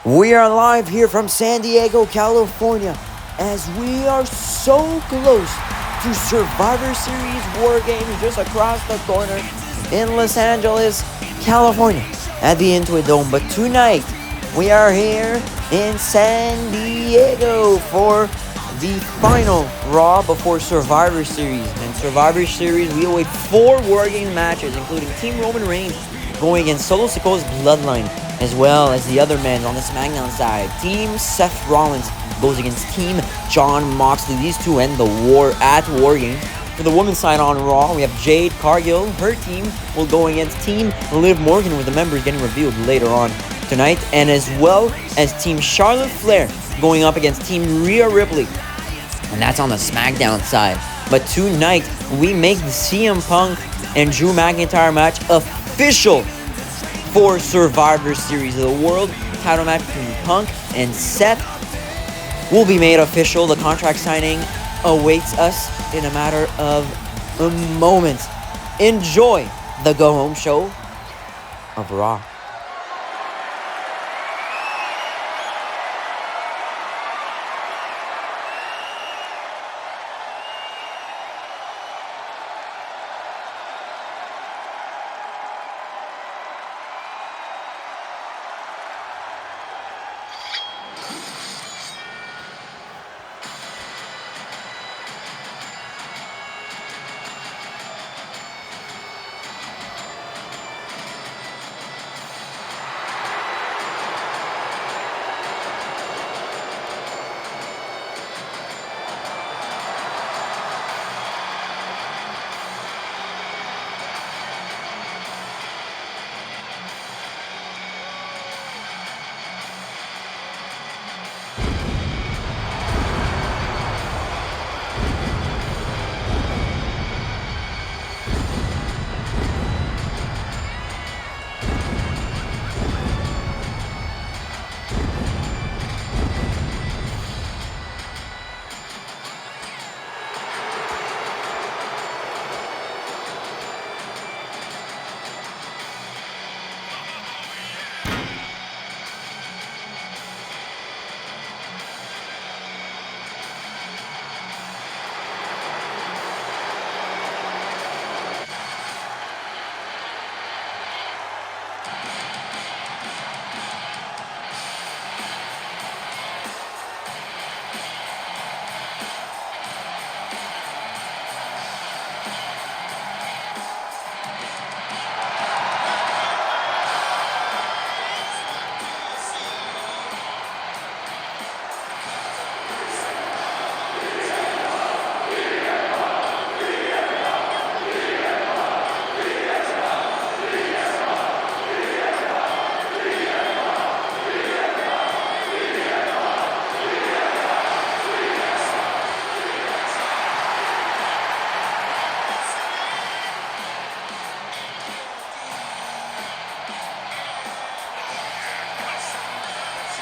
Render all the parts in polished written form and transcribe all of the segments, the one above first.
We are live here from San Diego, California, as we are so close to Survivor Series WarGames just across the corner in Los Angeles, California, at the Intuit Dome. But tonight, we are here in San Diego for the final Raw before Survivor Series. And Survivor Series, we await 4 WarGames matches, including Team Roman Reigns going against Solo Sikoa's Bloodline, as well as the other men on the SmackDown side. Team Seth Rollins goes against Team Jon Moxley. These two end the war at WarGames. For the women's side on Raw, we have Jade Cargill. Her team will go against Team Liv Morgan, with the members getting revealed later on tonight, and as well as Team Charlotte Flair going up against Team Rhea Ripley, and that's on the SmackDown side. But tonight, we make the CM Punk and Drew McIntyre match official for Survivor Series. The world title match between Punk and Seth will be made official. The contract signing awaits us in a matter of moments. Enjoy the go-home show of Raw.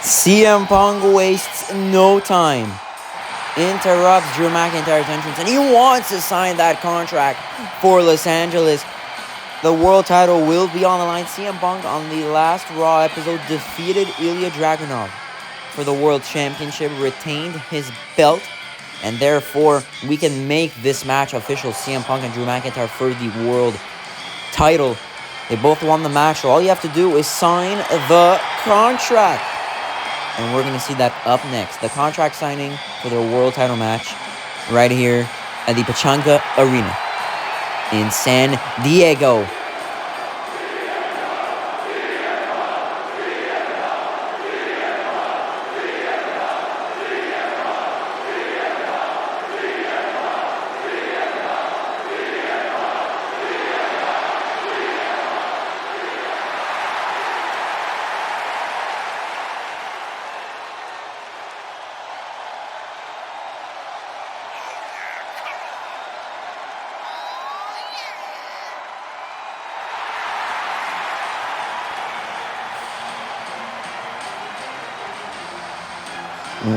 CM Punk wastes no time, interrupts Drew McIntyre's entrance, and he wants to sign that contract for Los Angeles. The world title will be on the line. CM Punk on the last Raw episode defeated Ilya Dragunov for the World Championship, retained his belt, and therefore we can make this match official. CM Punk and Drew McIntyre for the world title. They both won the match, so all you have to do is sign the contract. And we're going to see that up next. The contract signing for their world title match right here at the Pachanka Arena in San Diego.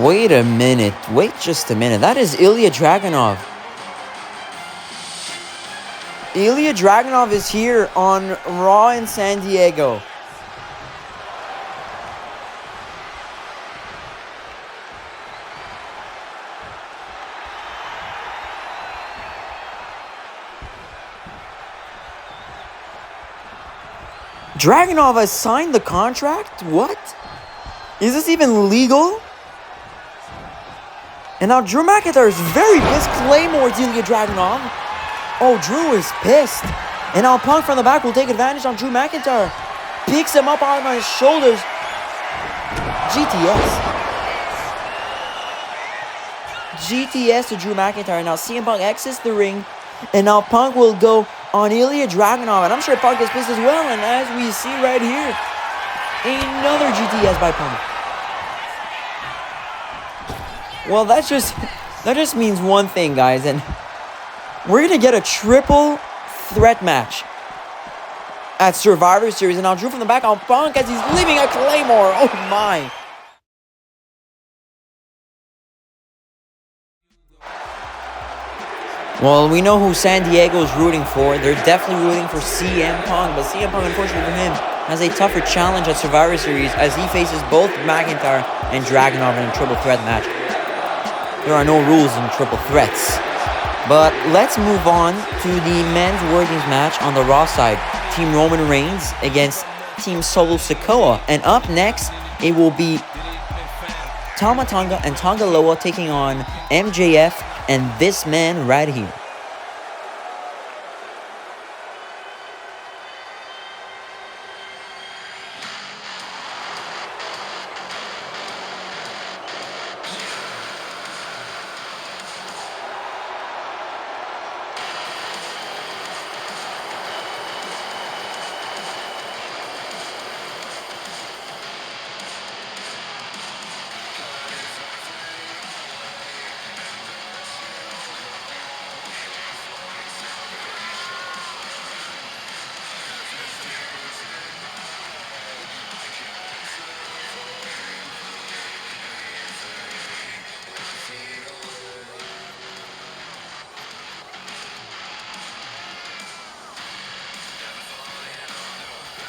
Wait a minute. Wait just a minute. That is Ilya Dragunov. Ilya Dragunov is here on Raw in San Diego. Dragunov has signed the contract? What? Is this even legal? And now Drew McIntyre is very pissed. Claymore to Ilya Dragunov. Oh, Drew is pissed. And now Punk from the back will take advantage on Drew McIntyre. Picks him up on his shoulders. GTS to Drew McIntyre. Now CM Punk exits the ring. And now Punk will go on Ilya Dragunov. And I'm sure Punk is pissed as well. And as we see right here, another GTS by Punk. Well, that just means one thing, guys. And we're going to get a triple threat match at Survivor Series. And now Drew from the back on Punk as he's leaving a Claymore. Oh my. Well, we know who San Diego is rooting for. They're definitely rooting for CM Punk. But CM Punk, unfortunately for him, has a tougher challenge at Survivor Series as he faces both McIntyre and Dragunov in a triple threat match. There are no rules in triple threats. But let's move on to the men's WarGames match on the Raw side. Team Roman Reigns against Team Solo Sikoa. And up next, it will be Tama Tonga and Tonga Loa taking on MJF and this man right here.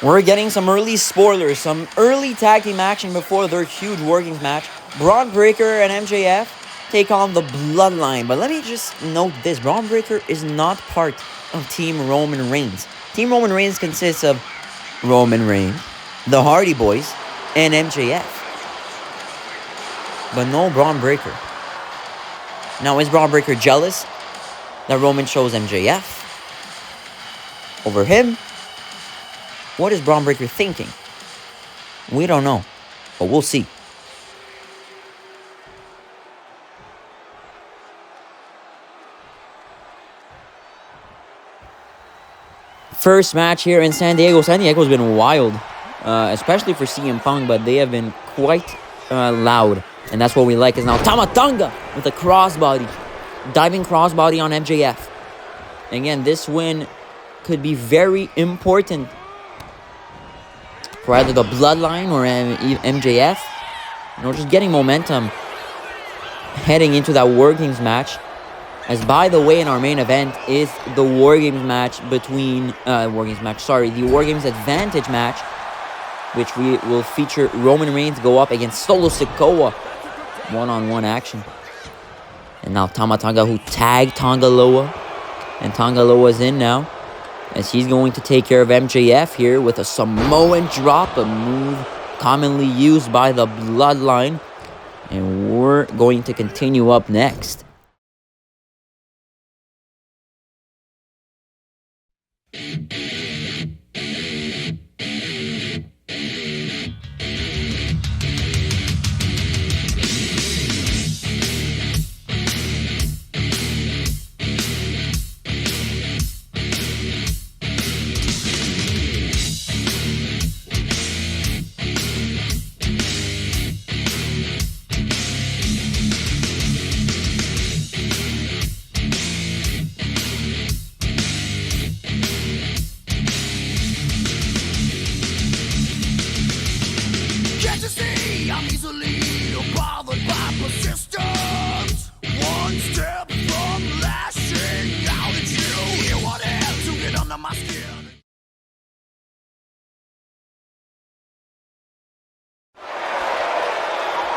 We're getting some early spoilers, some early tag team action before their huge WarGames match. Bron Breakker and MJF take on the Bloodline. But let me just note this. Bron Breakker is not part of Team Roman Reigns. Team Roman Reigns consists of Roman Reigns, the Hardy Boys, and MJF. But no Bron Breakker. Now, is Bron Breakker jealous that Roman chose MJF over him? What is Bron Breakker thinking? We don't know, but we'll see. First match here in San Diego. San Diego's been wild, especially for CM Punk, but they have been quite loud. And that's what we like is now Tama Tonga with a crossbody. Diving crossbody on MJF. Again, this win could be very important for either the Bloodline or MJF. You know, just getting momentum heading into that WarGames match. As by the way, in our main event is the WarGames match between the WarGames Advantage match, which we will feature Roman Reigns go up against Solo Sikoa. One-on-one action. And now Tama Tonga who tagged Tonga Loa. And Tonga Loa's in now, as he's going to take care of MJF here with a Samoan drop, a move commonly used by the Bloodline. And we're going to continue up next.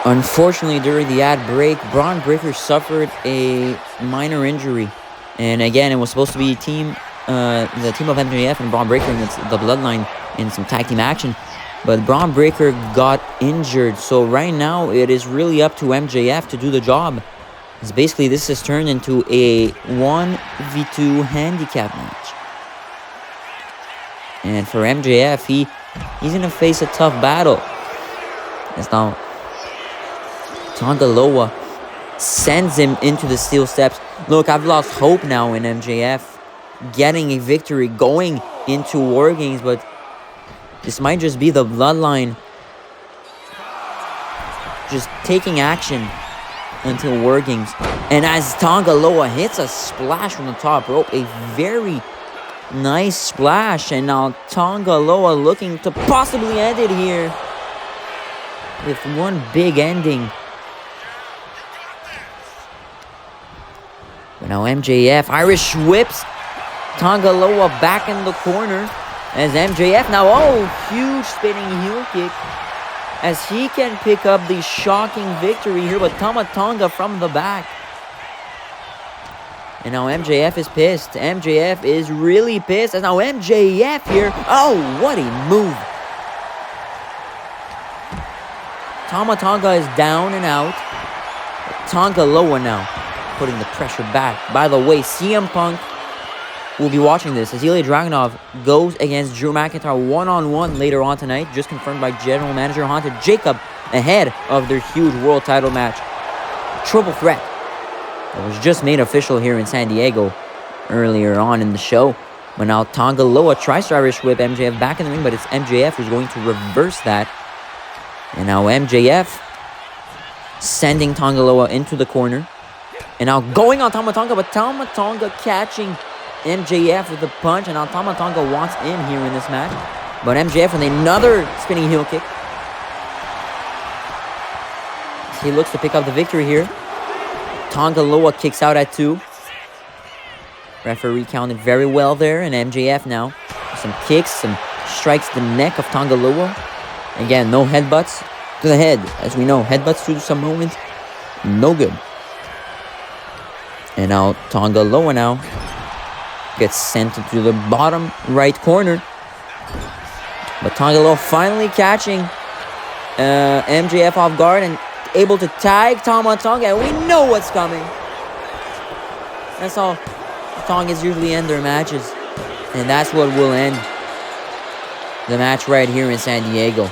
Unfortunately, during the ad break, Bron Breakker suffered a minor injury. And again, it was supposed to be the team of MJF and Bron Breakker against the Bloodline. in some tag team action. But Bron Breakker got injured, so right now it is really up to MJF to do the job. It's basically, this has turned into a 1v2 handicap match. And for MJF, he's going to face a tough battle. As now Tonga Loa sends him into the steel steps. Look, I've lost hope now in MJF getting a victory going into WarGames, but this might just be the Bloodline just taking action until WarGames. And as Tonga Loa hits a splash from the top rope, a very nice splash. And now Tonga Loa looking to possibly end it here with one big ending. But now MJF Irish whips Tonga Loa back in the corner. As MJF now, huge spinning heel kick. As he can pick up the shocking victory here, but Tonga from the back. And now MJF is pissed. MJF is really pissed. And now MJF here. Oh, what a move. Tonga is down and out. Tonga Loa now putting the pressure back. By the way, CM Punk will be watching this as Ilya Dragunov goes against Drew McIntyre one-on-one later on tonight, just confirmed by General Manager Hunter Jacob ahead of their huge world title match. Triple threat that was just made official here in San Diego earlier on in the show. But now Tonga Loa tries to Irish whip MJF back in the ring, but it's MJF who's going to reverse that. And now MJF sending Tonga Loa into the corner. And now going on Tonga, but Tonga catching MJF with a punch, and now Tonga wants in here in this match. But MJF with another spinning heel kick. He looks to pick up the victory here. Tonga Loa kicks out at 2. Referee counted very well there, and MJF now some kicks, some strikes the neck of Tonga Loa. Again, no headbutts to the head. As we know, headbutts to some moments, no good. And now Tonga Loa now gets sent into the bottom right corner. But Tonga Loa finally catching MJF off guard and able to tag Tonga. And we know what's coming. That's how Tongas usually end their matches. And that's what will end the match right here in San Diego.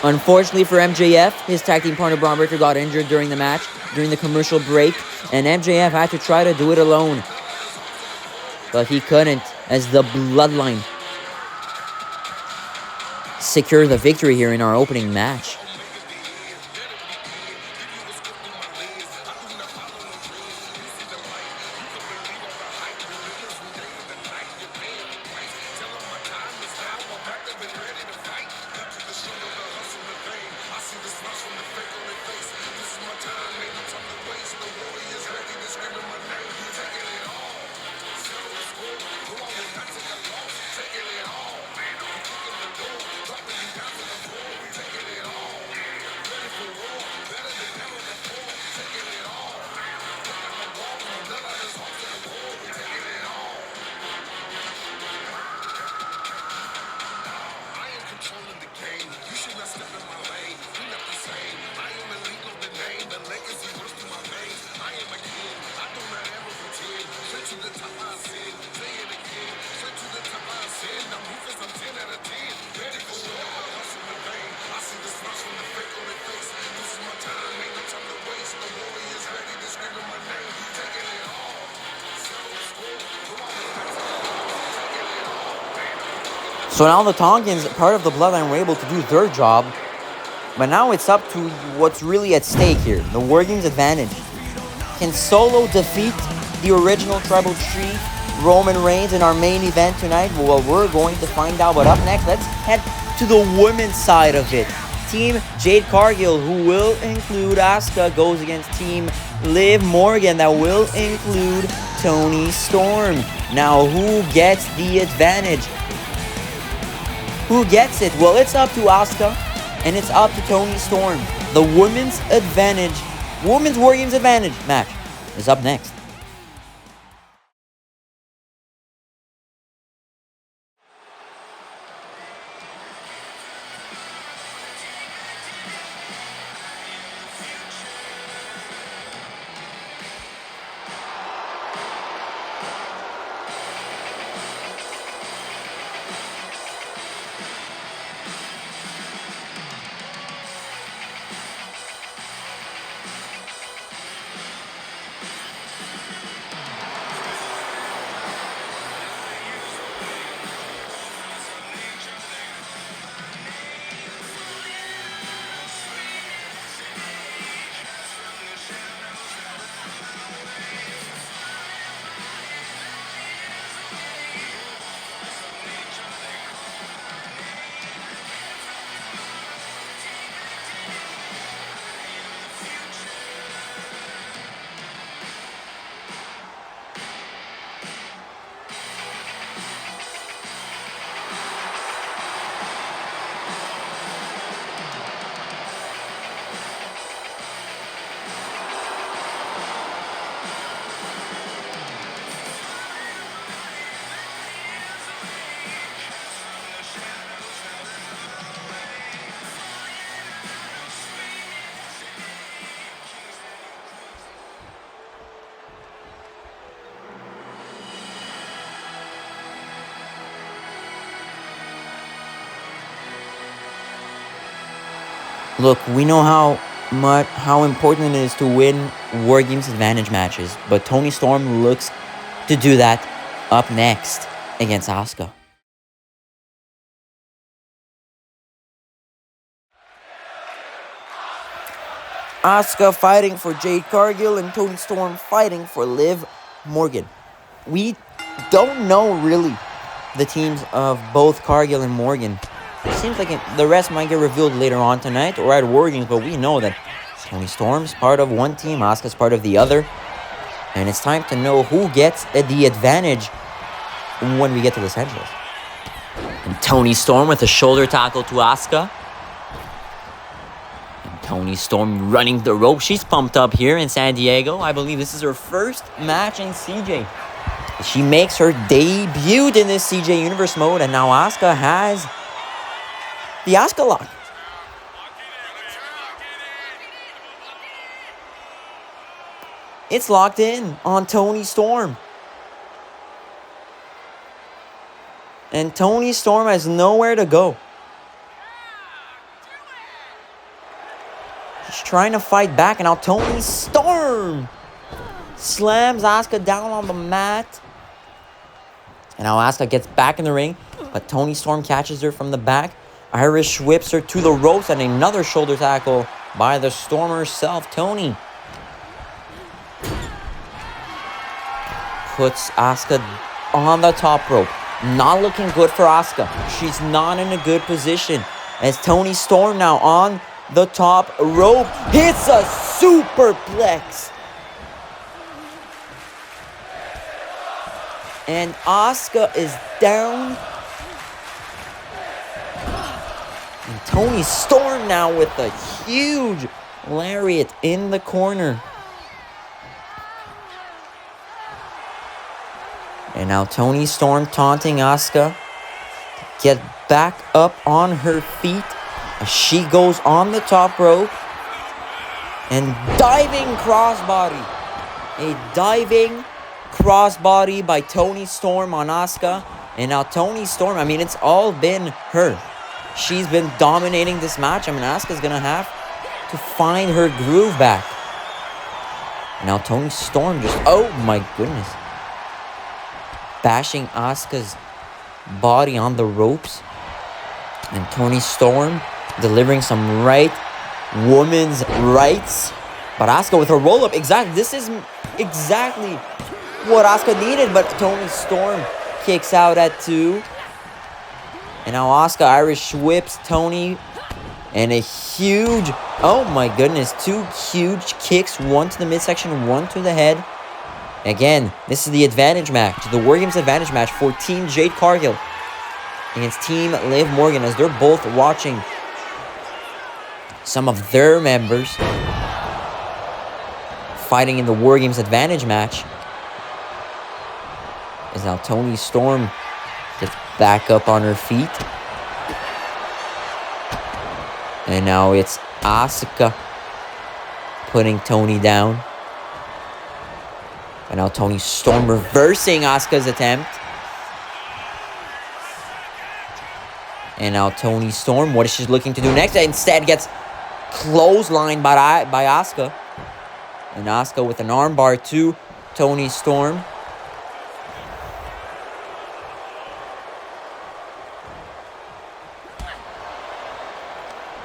Unfortunately for MJF, his tag team partner Bron Breakker got injured during the match, during the commercial break. And MJF had to try to do it alone. But he couldn't, as the Bloodline secure the victory here in our opening match. So now the Tongans, part of the Bloodline, were able to do their job. But now it's up to what's really at stake here. The WarGames advantage. Can Solo defeat the original Tribal Chief, Roman Reigns, in our main event tonight? Well, we're going to find out. But up next, let's head to the women's side of it. Team Jade Cargill, who will include Asuka, goes against Team Liv Morgan, that will include Toni Storm. Now, who gets the advantage? Who gets it? Well, it's up to Asuka, and it's up to Toni Storm. The women's advantage, women's WarGames advantage match is up next. Look, we know how important it is to win WarGames advantage matches, but Toni Storm looks to do that up next against Asuka. Asuka fighting for Jade Cargill and Toni Storm fighting for Liv Morgan. We don't know really the teams of both Cargill and Morgan. It seems like the rest might get revealed later on tonight or at WarGames, but we know that Toni Storm's part of one team, Asuka's part of the other. And it's time to know who gets the advantage when we get to Los Angeles. And Toni Storm with a shoulder tackle to Asuka. Toni Storm running the rope. She's pumped up here in San Diego. I believe this is her first match in CJ. She makes her debut in this CJ Universe mode. And now Asuka has the Asuka lock. It's locked in on Toni Storm. And Toni Storm has nowhere to go. She's trying to fight back, and now Toni Storm slams Asuka down on the mat. And now Asuka gets back in the ring, but Toni Storm catches her from the back. Irish whips her to the ropes, and another shoulder tackle by the Storm herself, Toni. Puts Asuka on the top rope. Not looking good for Asuka. She's not in a good position. As Toni Storm now on the top rope hits a superplex. And Asuka is down. And Toni Storm now with a huge lariat in the corner. And now Toni Storm taunting Asuka to get back up on her feet as she goes on the top rope. And diving crossbody. A diving crossbody by Toni Storm on Asuka. And now Toni Storm, I mean, it's all been her. She's been dominating this match. I mean, Asuka's going to have to find her groove back. And now Toni Storm just, oh my goodness. Bashing Asuka's body on the ropes. And Toni Storm delivering some woman's rights. But Asuka with her roll-up. This is exactly what Asuka needed. But Toni Storm kicks out at 2. And now Asuka Irish whips Toni. And a huge, oh my goodness, 2 huge kicks. One to the midsection, one to the head. Again, this is the advantage match, the WarGames advantage match for Team Jade Cargill against Team Liv Morgan, as they're both watching some of their members fighting in the WarGames advantage match. As now Toni Storm gets back up on her feet. And now it's Asuka putting Toni down. And now Toni Storm reversing Asuka's attempt. And now Toni Storm, what is she looking to do next? Instead gets clotheslined by Asuka. And Asuka with an armbar to Toni Storm.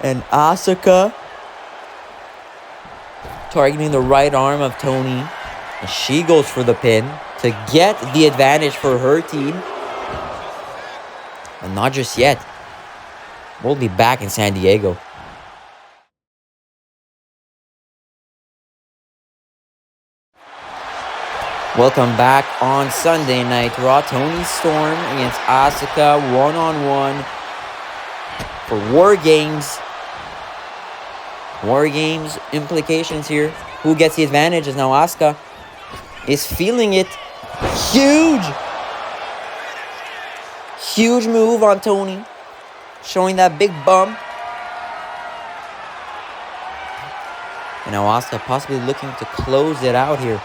And Asuka targeting the right arm of Toni. And she goes for the pin to get the advantage for her team. And not just yet. We'll be back in San Diego. Welcome back on Sunday Night Raw. Toni Storm against Asuka one-on-one for WarGames. WarGames implications here. Who gets the advantage is now Asuka is feeling it. Huge move on Toni. Showing that big bump. And now Asuka possibly looking to close it out here.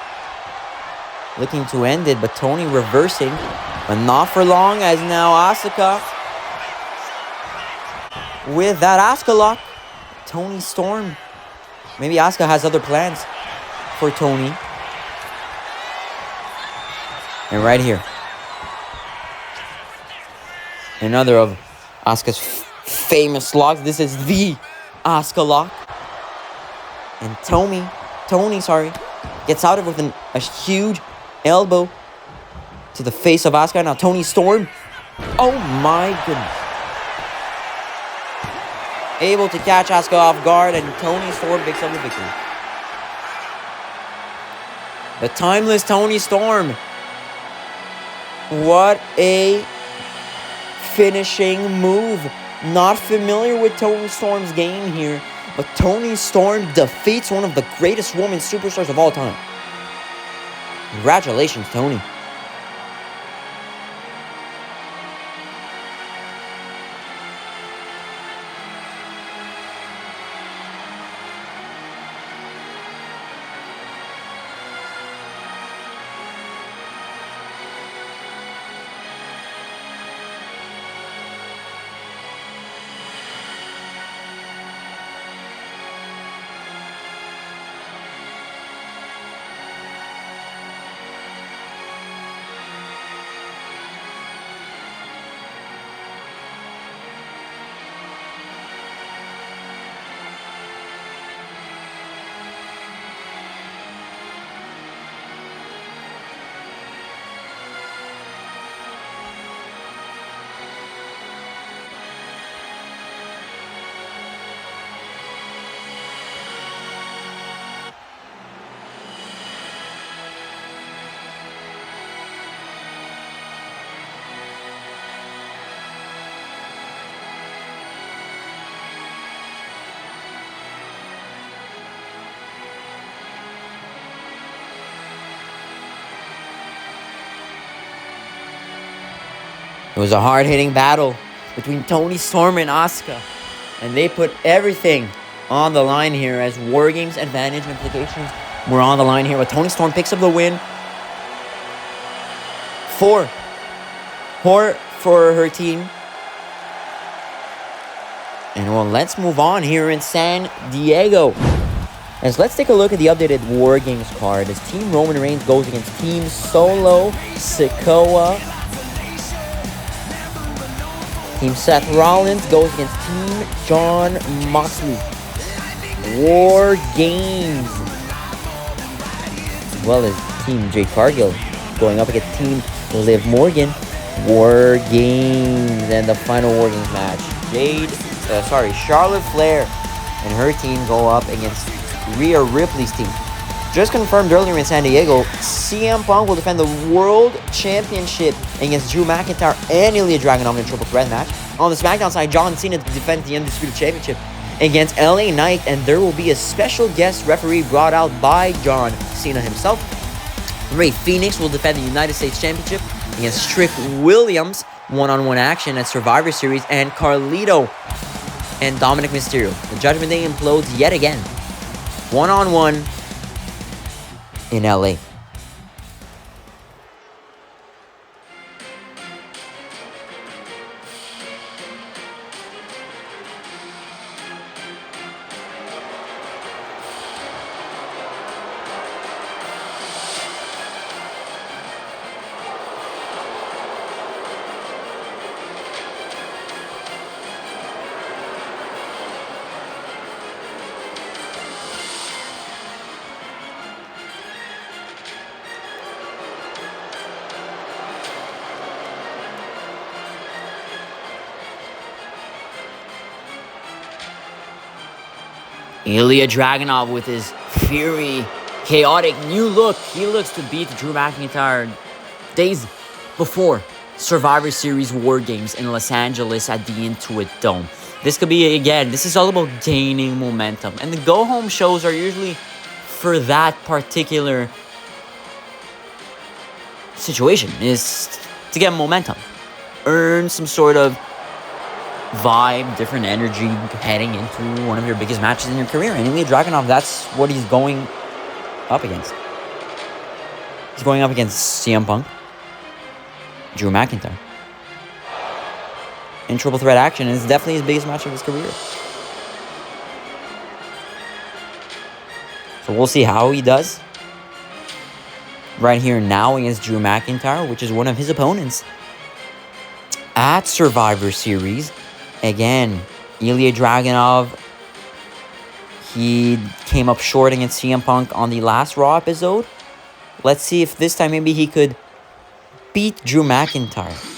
Looking to end it, but Toni reversing. But not for long, as now Asuka with that Asuka lock Toni Storm. Maybe Asuka has other plans for Toni. And right here, another of Asuka's famous locks. This is the Asuka lock. And Toni, gets out of it with a huge elbow to the face of Asuka. Now Toni Storm. Oh my goodness. Able to catch Asuka off guard, and Toni Storm picks up the victory. The timeless Toni Storm. What a finishing move. Not familiar with Toni Storm's game here, but Toni Storm defeats one of the greatest women superstars of all time. Congratulations, Toni. It was a hard-hitting battle between Toni Storm and Asuka. And they put everything on the line here as WarGames advantage implications were on the line here. But Toni Storm picks up the win for her team. And well, let's move on here in San Diego. As let's take a look at the updated WarGames card as Team Roman Reigns goes against Team Solo Sikoa. Team Seth Rollins goes against Team Jon Moxley. WarGames. As well as Team Jade Cargill going up against Team Liv Morgan. WarGames. And the final WarGames match. Charlotte Flair and her team go up against Rhea Ripley's team. Just confirmed earlier in San Diego, CM Punk will defend the World Championship against Drew McIntyre and Ilya Dragunov in a triple threat match. On the SmackDown side, John Cena defends the Undisputed Championship against LA Knight, and there will be a special guest referee brought out by John Cena himself. Rey Fenix will defend the United States Championship against Trick Williams, one-on-one action at Survivor Series, and Carlito and Dominic Mysterio. The Judgment Day implodes yet again, one-on-one in LA. Ilya Dragunov with his Fury chaotic new look. He looks to beat Drew McIntyre days before Survivor Series WarGames in Los Angeles at the Intuit Dome. This could be, again, this is all about gaining momentum. And the go-home shows are usually for that particular situation, is to get momentum. Earn some sort of vibe, different energy heading into one of your biggest matches in your career. And Ilya Dragunov, that's what he's going up against. He's going up against CM Punk, Drew McIntyre in triple threat action, and it's definitely his biggest match of his career. So we'll see how he does right here now against Drew McIntyre, which is one of his opponents at Survivor Series. Again, Ilya Dragunov, he came up short against CM Punk on the last Raw episode. Let's see if this time maybe he could beat Drew McIntyre.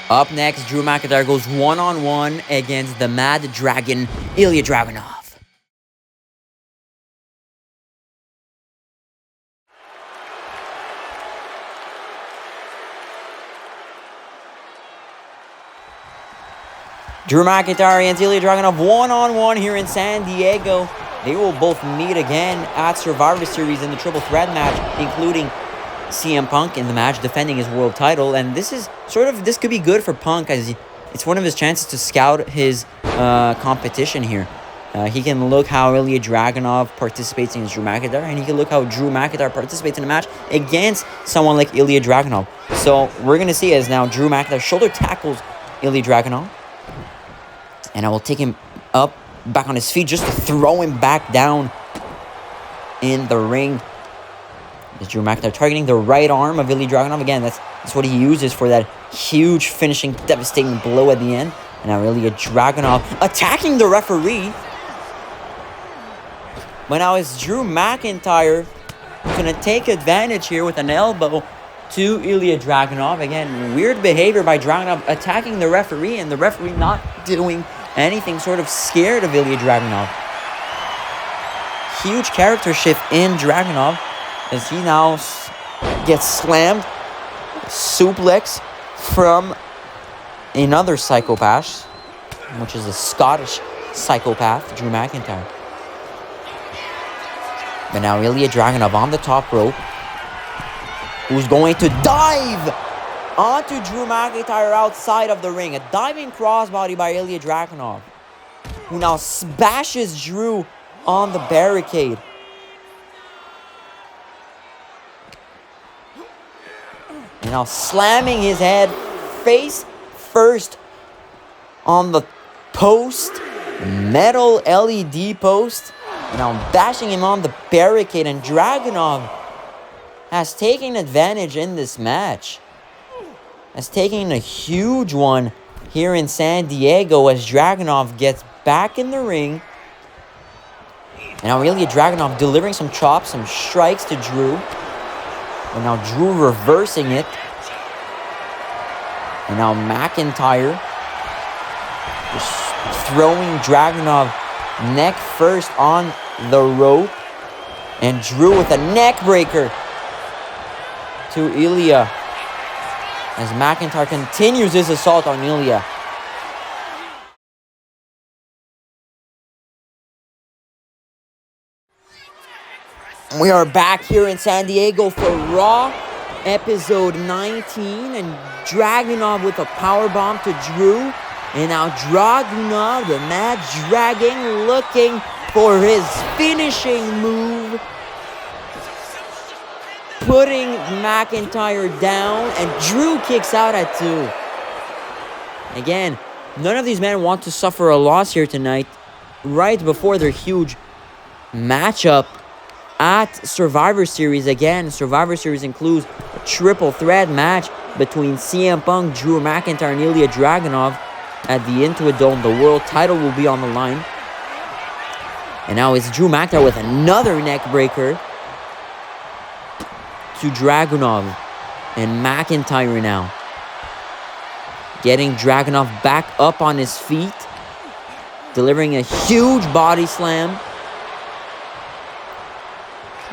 Up next, Drew McIntyre goes one-on-one against the Mad Dragon, Ilya Dragunov. Drew McIntyre against Ilya Dragunov one-on-one here in San Diego. They will both meet again at Survivor Series in the Triple Threat match, including CM Punk in the match defending his world title. And this could be good for Punk, as it's one of his chances to scout his competition here. He can look how Ilya Dragunov participates against Drew McIntyre, and he can look how Drew McIntyre participates in a match against someone like Ilya Dragunov. So we're going to see as now Drew McIntyre shoulder tackles Ilya Dragunov, and I will take him up back on his feet just to throw him back down in the ring. Drew McIntyre targeting the right arm of Ilya Dragunov. Again, that's what he uses for that huge finishing, devastating blow at the end. And now Ilya Dragunov attacking the referee. But now it's Drew McIntyre who's going to take advantage here with an elbow to Ilya Dragunov. Again, weird behavior by Dragunov attacking the referee, and the referee not doing anything, sort of scared of Ilya Dragunov. Huge character shift in Dragunov, as he now gets slammed, suplex from another psychopath, which is a Scottish psychopath, Drew McIntyre. But now Ilya Dragunov on the top rope, who's going to dive onto Drew McIntyre outside of the ring. A diving crossbody by Ilya Dragunov, who now bashes Drew on the barricade. And now slamming his head face first on the post, metal LED post. And now bashing him on the barricade. And Dragunov has taken advantage in this match. Has taken a huge one here in San Diego as Dragunov gets back in the ring. And now Ilya Dragunov delivering some chops, some strikes to Drew. And now Drew reversing it. And now McIntyre just throwing Dragunov neck first on the rope. And Drew with a neck breaker to Ilya, as McIntyre continues his assault on Ilya. We are back here in San Diego for Raw, episode 19, and Dragunov with a powerbomb to Drew. And now Dragunov, the Mad Dragon, looking for his finishing move, putting McIntyre down, and Drew kicks out at 2. Again, none of these men want to suffer a loss here tonight, right before their huge matchup at Survivor Series. Again, Survivor Series includes a triple threat match between CM Punk, Drew McIntyre, and Ilya Dragunov at the Intuit Dome. The world title will be on the line. And now it's Drew McIntyre with another neck breaker to Dragunov. And McIntyre now getting Dragunov back up on his feet, delivering a huge body slam.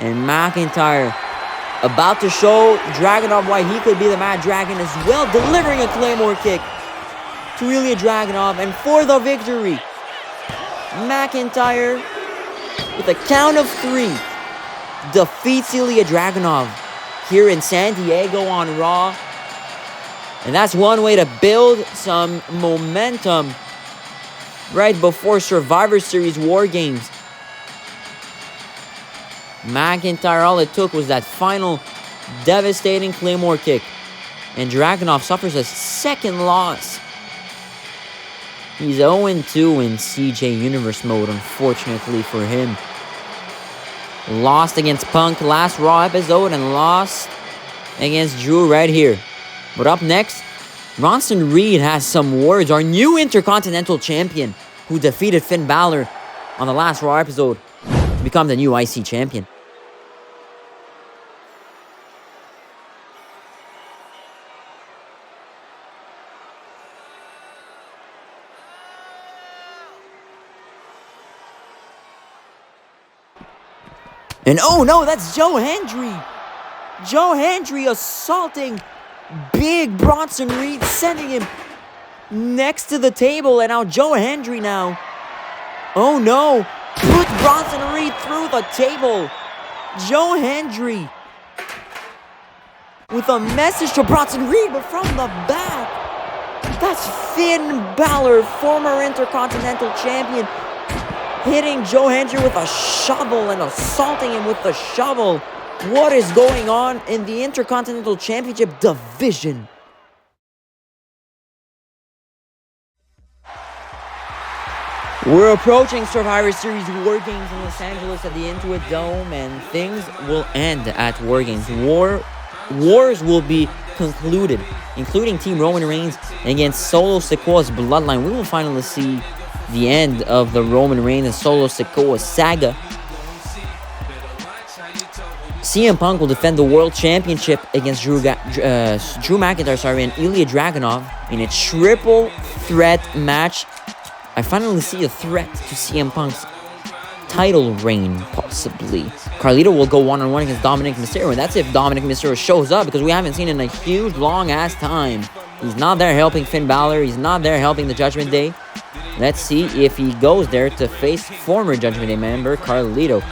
And McIntyre about to show Dragunov why he could be the Mad Dragon as well, delivering a Claymore kick to Ilya Dragunov. And for the victory, McIntyre, with a count of 3, defeats Ilya Dragunov here in San Diego on Raw. And that's one way to build some momentum right before Survivor Series WarGames. McIntyre, all it took was that final devastating Claymore kick. And Dragunov suffers a second loss. He's 0-2 in CJ Universe mode, unfortunately for him. Lost against Punk last Raw episode and lost against Drew right here. But up next, Bronson Reed has some words. Our new Intercontinental Champion who defeated Finn Balor on the last Raw episode to become the new IC Champion. And oh no, that's Joe Hendry. Joe Hendry assaulting big Bronson Reed, sending him next to the table. And now Joe Hendry now. Oh no, put Bronson Reed through the table. Joe Hendry with a message to Bronson Reed, but from the back. That's Finn Balor, former Intercontinental Champion, hitting Joe Hendry with a shovel and assaulting him with the shovel. What is going on in the Intercontinental Championship division? We're approaching Survivor Series WarGames in Los Angeles at the Intuit Dome, and things will end at WarGames. Wars will be concluded, including Team Roman Reigns against Solo Sikoa's Bloodline. We will finally see the end of the Roman Reigns and Solo Sikoa saga. CM Punk will defend the World Championship against Drew McIntyre, and Ilya Dragunov in a triple threat match. I finally see a threat to CM Punk's title reign, possibly. Carlito will go one-on-one against Dominic Mysterio, and that's if Dominic Mysterio shows up, because we haven't seen him in a huge, long-ass time. He's not there helping Finn Balor. He's not there helping the Judgment Day. Let's see if he goes there to face former Judgment Day member Carlito.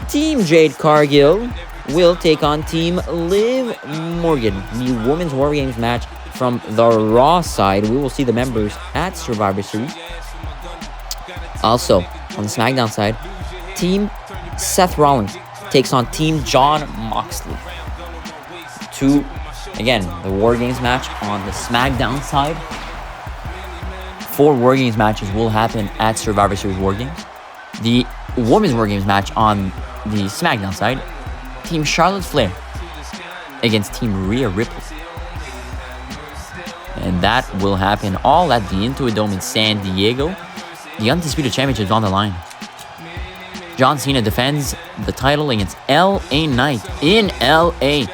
Team Jade Cargill will take on Team Liv Morgan. The Women's WarGames match from the Raw side. We will see the members at Survivor Series. Also, on the SmackDown side, Team Seth Rollins takes on Team Jon Moxley. Again, the WarGames match on the SmackDown side. 4 WarGames matches will happen at Survivor Series WarGames. The Women's WarGames match on the SmackDown side, Team Charlotte Flair against Team Rhea Ripley. And that will happen all at the Intuit Dome in San Diego. The Undisputed Championship is on the line. John Cena defends the title against LA Knight in LA.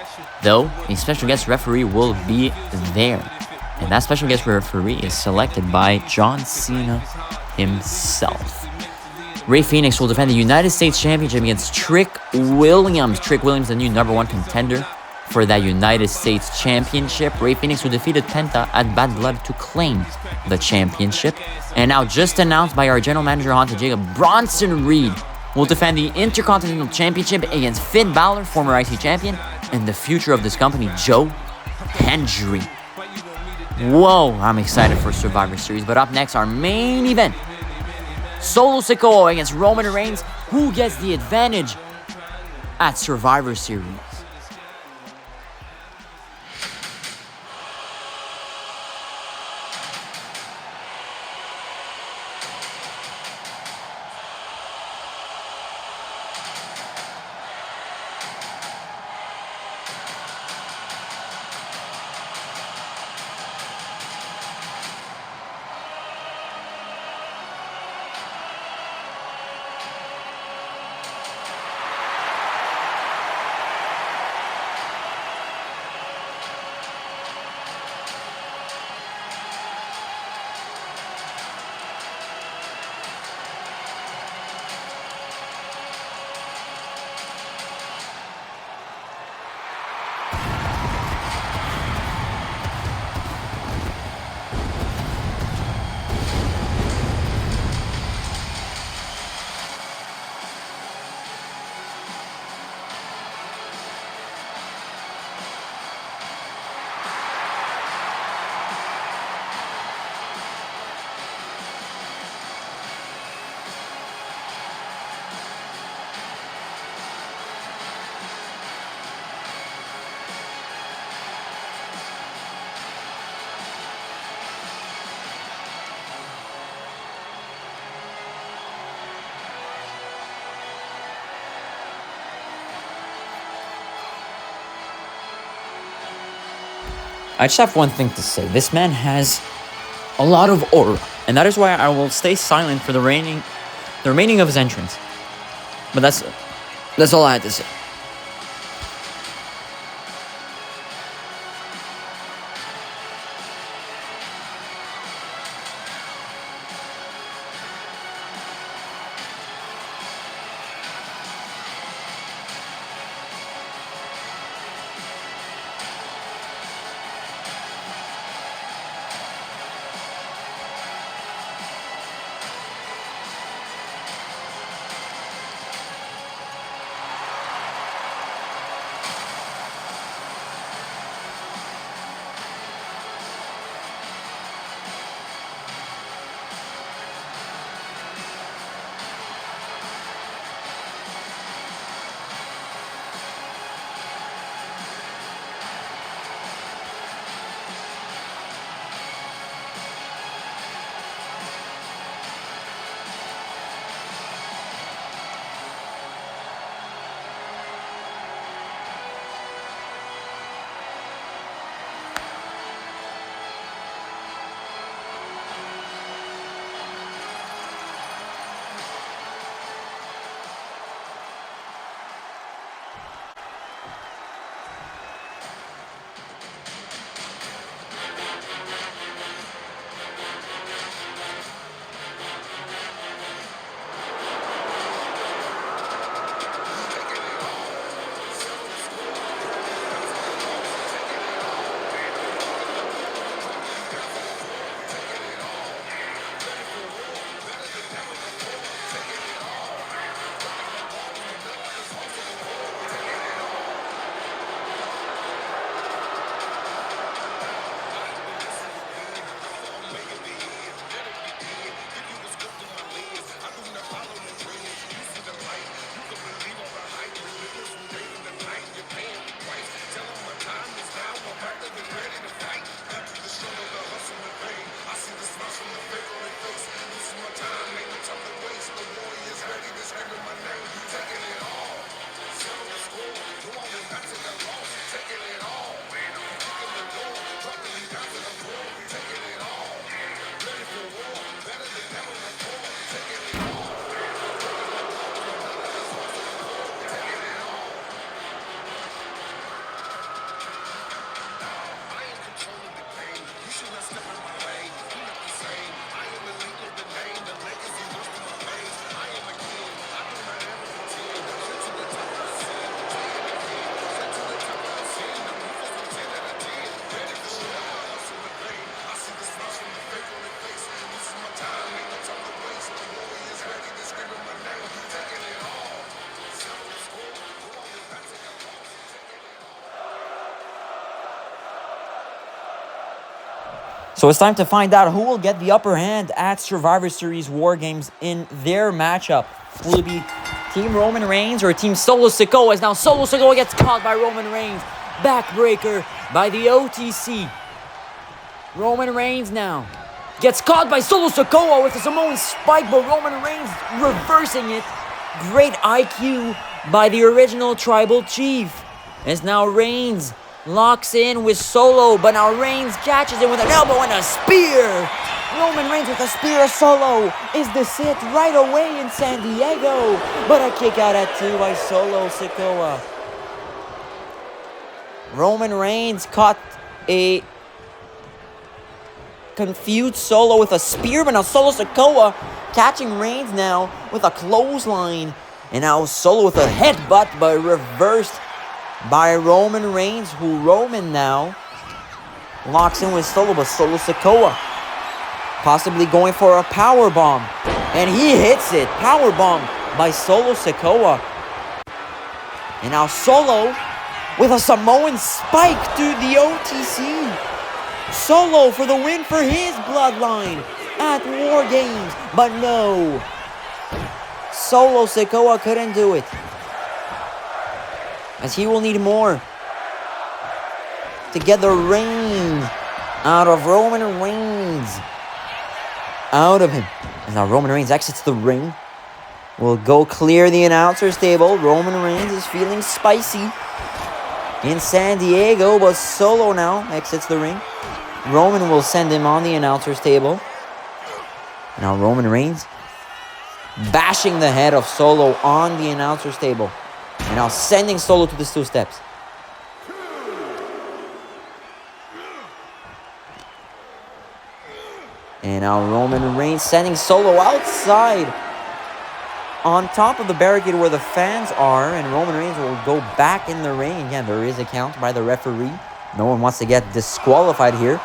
Though, a special guest referee will be there. And that special guest referee is selected by John Cena himself. Rey Fenix will defend the United States Championship against Trick Williams. Trick Williams, the new #1 contender for that United States Championship. Rey Fenix, who defeated Penta at Bad Blood to claim the championship. And now just announced by our general manager, Hunter Jacob, Bronson Reed will defend the Intercontinental Championship against Finn Balor, former IC champion, and the future of this company, Joe Hendry. Whoa, I'm excited for Survivor Series. But up next, our main event. Solo Sikoa against Roman Reigns. Who gets the advantage at Survivor Series? I just have one thing to say. This man has a lot of aura, and that is why I will stay silent for the remaining of his entrance. But that's all I had to say. So it's time to find out who will get the upper hand at Survivor Series WarGames in their matchup. Will it be Team Roman Reigns or Team Solo Sikoa? As now Solo Sikoa gets caught by Roman Reigns. Backbreaker by the OTC. Roman Reigns now gets caught by Solo Sikoa with a Samoan spike, but Roman Reigns reversing it. Great IQ by the original Tribal Chief. As now Reigns locks in with Solo, but now Reigns catches him with an elbow and a spear. Roman Reigns with a spear of Solo. Is this it? Right away in San Diego. But a kick out at 2 by Solo Sikoa. Roman Reigns caught a confused Solo with a spear, but now Solo Sikoa catching Reigns now with a clothesline. And now Solo with a headbutt, but reversed by Roman Reigns, who Roman now locks in with Solo, but Solo Sikoa possibly going for a power bomb, and he hits it. Power bomb by Solo Sikoa. And now Solo with a Samoan spike to the OTC. Solo for the win for his bloodline at WarGames, but no, Solo Sikoa couldn't do it, as he will need more to get the reign out of Roman Reigns. Out of him. And now Roman Reigns exits the ring. Will go clear the announcer's table. Roman Reigns is feeling spicy. in San Diego, but Solo now exits the ring. Roman will send him on the announcer's table. Now Roman Reigns bashing the head of Solo on the announcer's table. And now sending Solo to the steel steps. And now Roman Reigns sending Solo outside on top of the barricade where the fans are. And Roman Reigns will go back in the ring. Again, there is a count by the referee. No one wants to get disqualified here.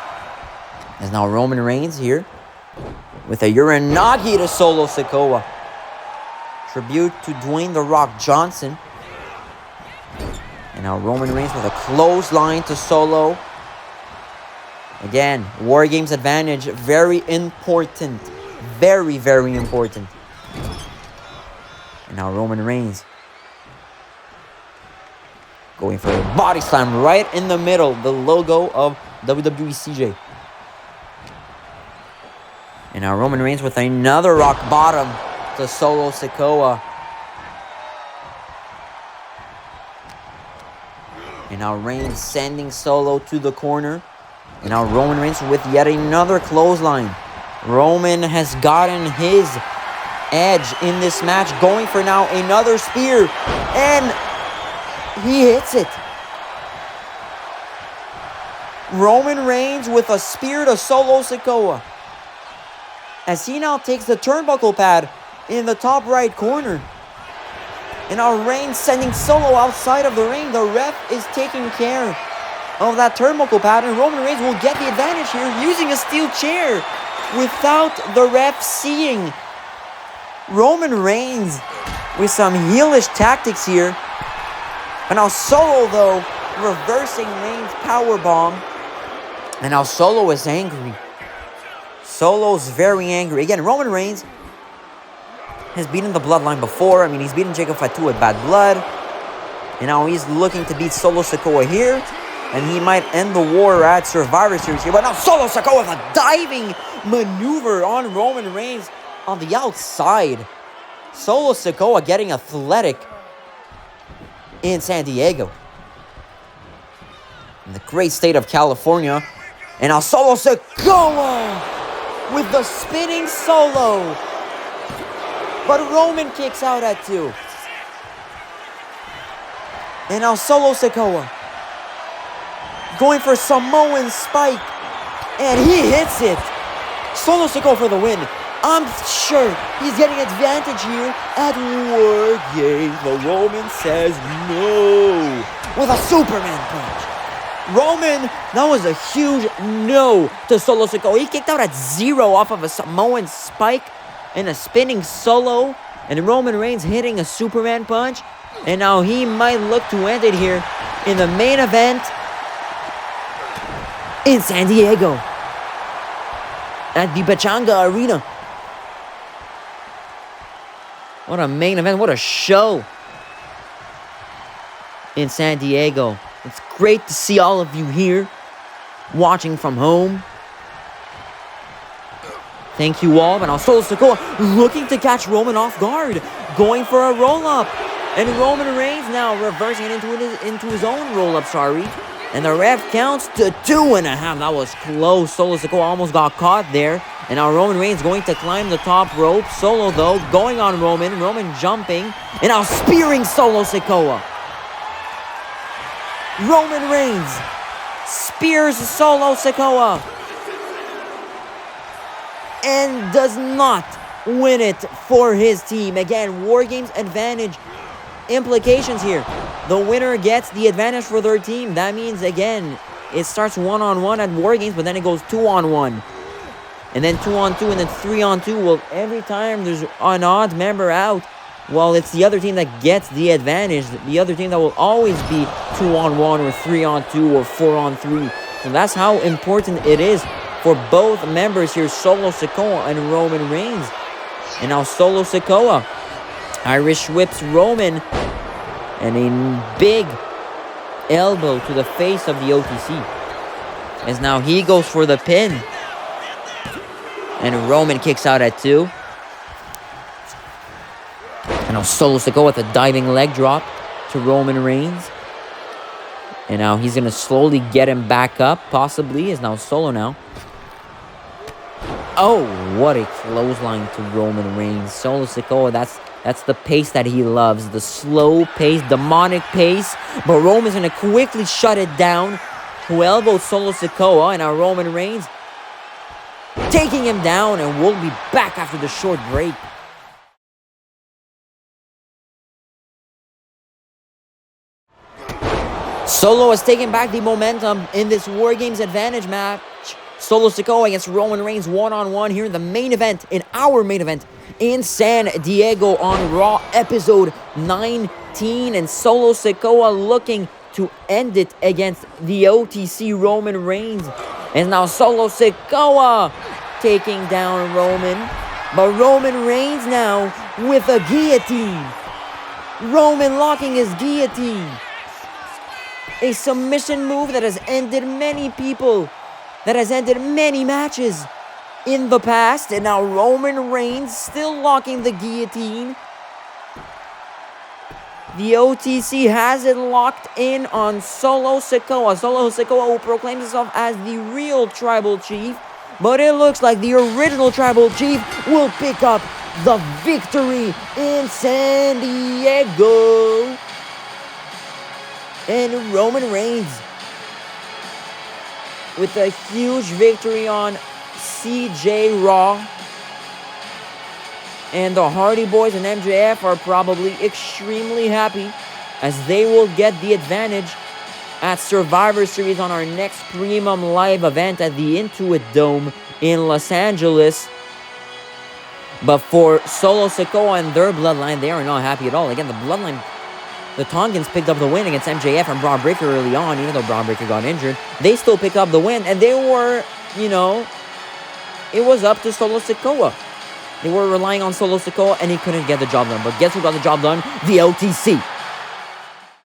As now Roman Reigns here with a Uranagi to Solo Sikoa. Tribute to Dwayne "The Rock" Johnson. And now Roman Reigns with a clothesline to Solo. Again, WarGames advantage, very important. Very, very important. And now Roman Reigns going for a body slam right in the middle, the logo of WWE CJ. And now Roman Reigns with another rock bottom to Solo Sikoa. And now Reigns sending Solo to the corner. And now Roman Reigns with yet another clothesline. Roman has gotten his edge in this match, going for now another spear. And he hits it. Roman Reigns with a spear to Solo Sikoa. As he now takes the turnbuckle pad in the top right corner. And now Reigns sending Solo outside of the ring. The ref is taking care of that turnbuckle pad, and Roman Reigns will get the advantage here using a steel chair without the ref seeing. Roman Reigns with some heelish tactics here. And now Solo, though, reversing Reigns' powerbomb. And now Solo is angry. Solo's very angry. Again, Roman Reigns has beaten the Bloodline before. I mean, he's beaten Jacob Fatu at Bad Blood. And now he's looking to beat Solo Sikoa here. And he might end the war at Survivor Series here. But now Solo Sikoa with a diving maneuver on Roman Reigns on the outside. Solo Sikoa getting athletic in San Diego. In the great state of California. And now Solo Sikoa with the spinning solo. But Roman kicks out at 2. And now Solo Sikoa going for Samoan spike. And he hits it. Solo Sikoa for the win. I'm sure he's getting advantage here at WarGames. But Roman says no. With a Superman punch. Roman, that was a huge no to Solo Sikoa. He kicked out at 0 off of a Samoan spike and a spinning solo. And Roman Reigns hitting a Superman punch. And now he might look to end it here in the main event in San Diego at the Pechanga Arena. What a main event. What a show in San Diego. It's great to see all of you here watching from home. Thank you all. But now Solo Sikoa looking to catch Roman off guard. Going for a roll-up. And Roman Reigns now reversing it into his own roll-up, sorry. And the ref counts to 2.5. That was close. Solo Sikoa almost got caught there. And now Roman Reigns going to climb the top rope. Solo, though, going on Roman. Roman jumping. And now spearing Solo Sikoa. Roman Reigns spears Solo Sikoa. And does not win it for his team. Again, WarGames advantage implications here. The winner gets the advantage for their team. That means, again, it starts 1-on-1 at WarGames, but then it goes 2-on-1. And then 2-on-2, and then 3-on-2. Well, every time there's an odd member out, well, it's the other team that gets the advantage. The other team that will always be 2-on-1 or 3-on-2 or 4-on-3. So that's how important it is for both members here, Solo Sikoa and Roman Reigns. And now Solo Sikoa Irish whips Roman. And a big elbow to the face of the OTC. As now he goes for the pin. And Roman kicks out at 2. And now Solo Sikoa with a diving leg drop to Roman Reigns. And now he's going to slowly get him back up, possibly. Is now Solo now. Oh, what a clothesline to Roman Reigns. Solo Sikoa, that's the pace that he loves. The slow pace, demonic pace. But Roman's going to quickly shut it down. Who elbowed Solo Sikoa, and now Roman Reigns taking him down, and we'll be back after the short break. Solo has taken back the momentum in this WarGames advantage match. Solo Sikoa against Roman Reigns one-on-one here in the main event, in our main event, in San Diego on Raw episode 19. And Solo Sikoa looking to end it against the OTC Roman Reigns. And now Solo Sikoa taking down Roman. But Roman Reigns now with a guillotine. Roman locking his guillotine. A submission move that has ended many people, that has ended many matches in the past. And now Roman Reigns still locking the guillotine. The OTC has it locked in on Solo Sikoa. Solo Sikoa, who proclaims himself as the real Tribal Chief. But it looks like the original Tribal Chief will pick up the victory in San Diego. And Roman Reigns with a huge victory on CJ Raw. And the Hardy Boys and MJF are probably extremely happy, as they will get the advantage at Survivor Series on our next Premium Live event at the Intuit Dome in Los Angeles. But for Solo Sikoa and their Bloodline, they are not happy at all. Again, the Bloodline, the Tongans picked up the win against MJF and Bron Breakker early on, even though Bron Breakker got injured. They still pick up the win, and they were, it was up to Solo Sikoa. They were relying on Solo Sikoa, and he couldn't get the job done. But guess who got the job done? The OTC.